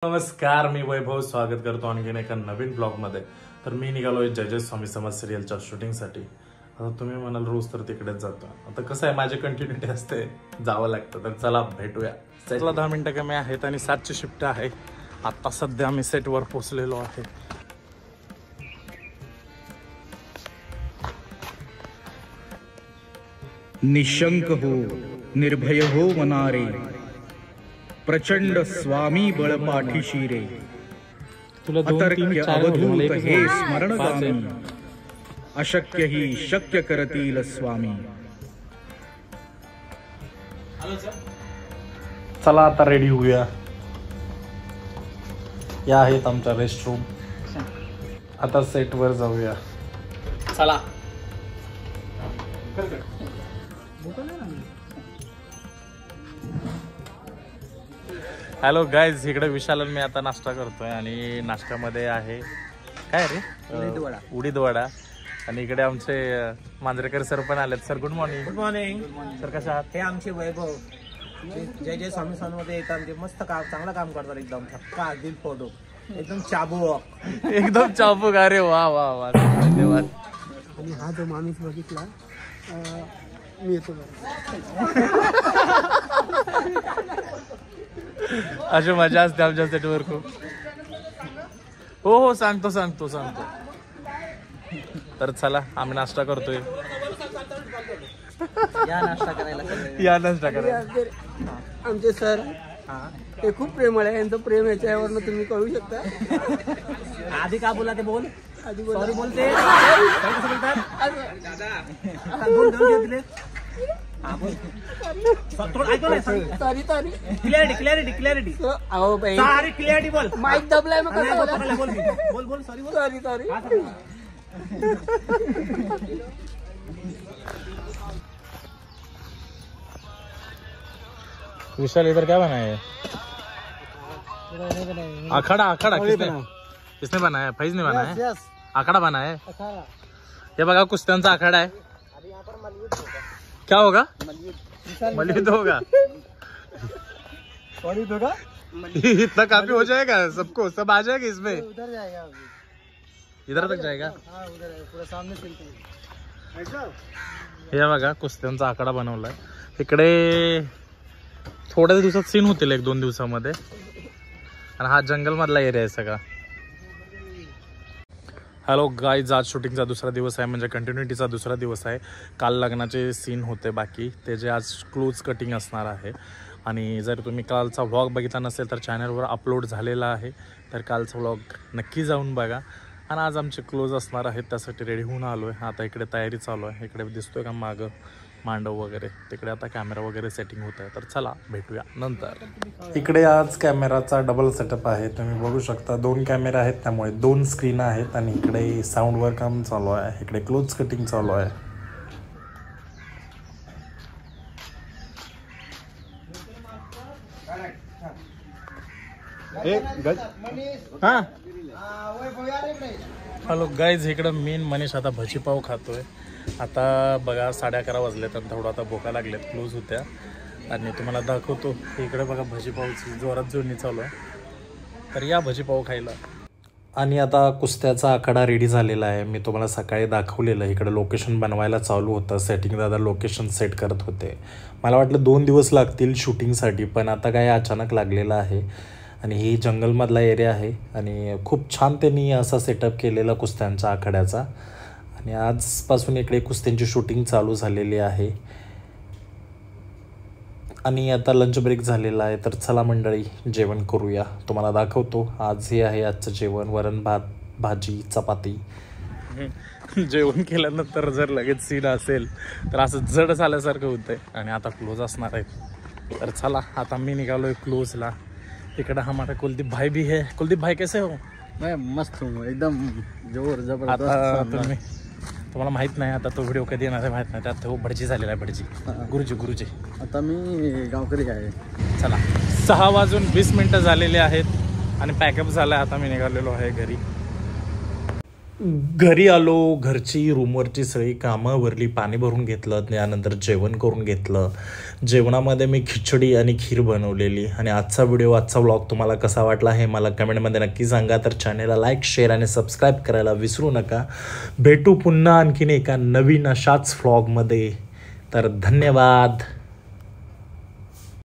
नमस्कार, मी वैभव स्वागत करतो आणखीन एका नवीन ब्लॉग मध्ये। तर मी निघालोय जय स्वामी समाज सिरियलच्या शूटिंग साठी। आता तुम्ही म्हणाल रोज तर तिकडेच जातो, आता कसं आहे माझी कंटिन्युटी असते, जावं लागतं। तर चला भेटूया। सेटला 10 मिनिटं कमी आहेत आणि 7ची शिफ्ट आहे। आता सध्या आम्ही सेटवर पोहोचलेलो आहे। निशंक हो, निर्भय हो मनारे, प्रचंड स्वामी बळ पाठीशी रे। अतर्क्य अवधूत हे स्मरणगामी, अशक्य ही शक्य करतील स्वामी। चला आता रेडी होऊया। या आहेत आमचा रेस्ट रूम। आता सेटवर जाऊया। चला। हॅलो गाईज, इकडे विशाल मी आता नाश्ता करतोय आणि नाश्त्यामध्ये आहे काय रे, उडीद वडा। आणि इकडे आमचे मांजरेकर सर पण आलेत। Sir good morning. Good morning sir, कशा आहात? हे आमचे वैभव जय स्वामी मध्ये येतात, ते मस्त काम, चांगलं काम करतात, एकदम छक्का दिल फोटो, एकदम चाबूक, एकदम चाबूक। अरे वा वा वा, धन्यवाद। आणि हा जो माणूस बघितला मी येतो अशी मजा असते आमच्या सेटवर खूप। हो हो, सांगतो सांगतो सांगतो। तर चला, आम्ही नाश्ता करतोय। या नाश्ता करायला, या नाश्ता करायला। आमचे सर ते खूप प्रेमळ आहे, यांचं प्रेम याच्यावरनं तुम्ही कळू शकता। आधी का बोला ते बोल, आधी सॉरी बोलते sorry sorry, clarity clarity clarity, अहो भाई सॉरी, क्लिअरिटी बोल, माइक दबलाय मग कसं बोल, बोल बोल सॉरी बोल, सॉरी सॉरी। विशाल, इधर क्या बनाया है? अखाड़ा। अखाड़ा किसने बनाया? फैज ने बनाया है। अखाड़ा बनाया है। ये बघा, कुस्त्यांचा अखाड़ा है। क्या होगा? मलयुद्ध होगा। इतना काफी हो जाएगा, सबको सब आ जाएगा इसमें। उधर जाएगा, इधर तक जाएगा। उधर पूरा सामने चलते। हे बघा, कुस्त्यांचा आकडा बनवलाय। इकडे थोड्याच दिवसात सीन होतील, 1-2 दिवसामध्ये। आणि हा जंगल मधला एरिया आहे सगळा। हॅलो गाईज, आज शूटिंगचा दुसरा दिवस आहे, म्हणजे कंटिन्युटीचा दुसरा दिवस आहे। काल लग्नाचे सीन होते बाकी, ते जे आज क्लोज कटिंग असणार आहे। आणि जर तुम्ही कालचा व्लॉग बघितला नसेल तर चॅनलवर अपलोड झालेला आहे, तर कालचा व्लॉग नक्की जाऊन बघा। आणि आज आमचे क्लोज असणार आहेत, त्यासाठी रेडी होऊन आलो आहे। आता इकडे तयारी चालू आहे। इकडे दिसतोय का मागं मांडव वगैरे, तिकडे आता कॅमेरा वगैरे सेटिंग होत आहे। तर चला भेटूया नंतर। इकडे आज कॅमेराचा डबल सेटअप आहे, तुम्ही बघू शकता। 2 कॅमेरे आहेत, त्यामुळे 2 स्क्रीन आहेत। आणि इकडे साऊंडवर काम चालू आहे, इकडे क्लोज कटिंग चालू आहे। हा, हॅलो गाईज, इकडं मेन मनीष आता भजीपाव खातोय। आता बघा 11:30 वाजलेत आणि थोडं आता भोका लागलेत, क्लोज होत्या। आणि तुम्हाला दाखवतो, इकडे बघा भजीपावची जोरात जोडणी चालू आहे। तर या भजीपाव खायला। आणि आता कुस्त्याचा आखाडा रेडी झालेला आहे। मी तुम्हाला सकाळी दाखवलेलं, इकडे लोकेशन बनवायला चालू होतं, सेटिंग दादा लोकेशन सेट करत होते। मला वाटलं 2 दिवस लागतील शूटिंगसाठी, पण आता काय अचानक लागलेलं आहे। आणि ही जंगलमधला एरिया आहे आणि खूप छान त्यांनी असा सेटअप केलेला कुस्त्यांच्या आखाड्याचा। आणि आजपासून इकडे कुस्त्यांची शूटिंग चालू झालेली आहे। आणि आता लंच ब्रेक झालेला आहे, तर चला मंडळी जेवण करूया। तुम्हाला दाखवतो आज हे आहे आजचं जेवण, वरण भात, भाजी, चपाती। जेवण केल्यानंतर जर लगेच सीन असेल तर असं जड झाल्यासारखं होतंय। आणि आता क्लोज असणार आहे, तर चला आता मी निघालोय क्लोजला। इकडे हमारा कुलदीप भाई भी है। कुलदीप भाई कैसे हो? मैं मस्त हूँ, एकदम जोर जबरदस्त। आता तुम्हाला माहित नाही, आता तो व्हिडिओ कधी येणार आहे माहित नाही, त्यात तो भटजी झालेला आहे, भटजी गुरुजी। आता मी गावकरी आहे। चला, 6:20 झालेले आहेत आणि पॅकअप झाला आहे। आता मी निघालेलो आहे घरी। घरी आलो, घरची रूमवरची सगळी कामं वरली पाणी भरून घेतलं, त्यानंतर जेवण करून घेतलं. जेवणामध्ये मी खिचडी आणि खीर बनवलेली. आणि आजचा व्लॉग तुम्हाला कसा वाटला हे मला कमेंटमध्ये नक्की सांगा. तर चॅनेलला लाईक, शेअर आणि सबस्क्राईब करायला विसरू नका. भेटू पुन्हा आणखीन एका नवीन अशाच व्लॉगमध्ये. तर धन्यवाद.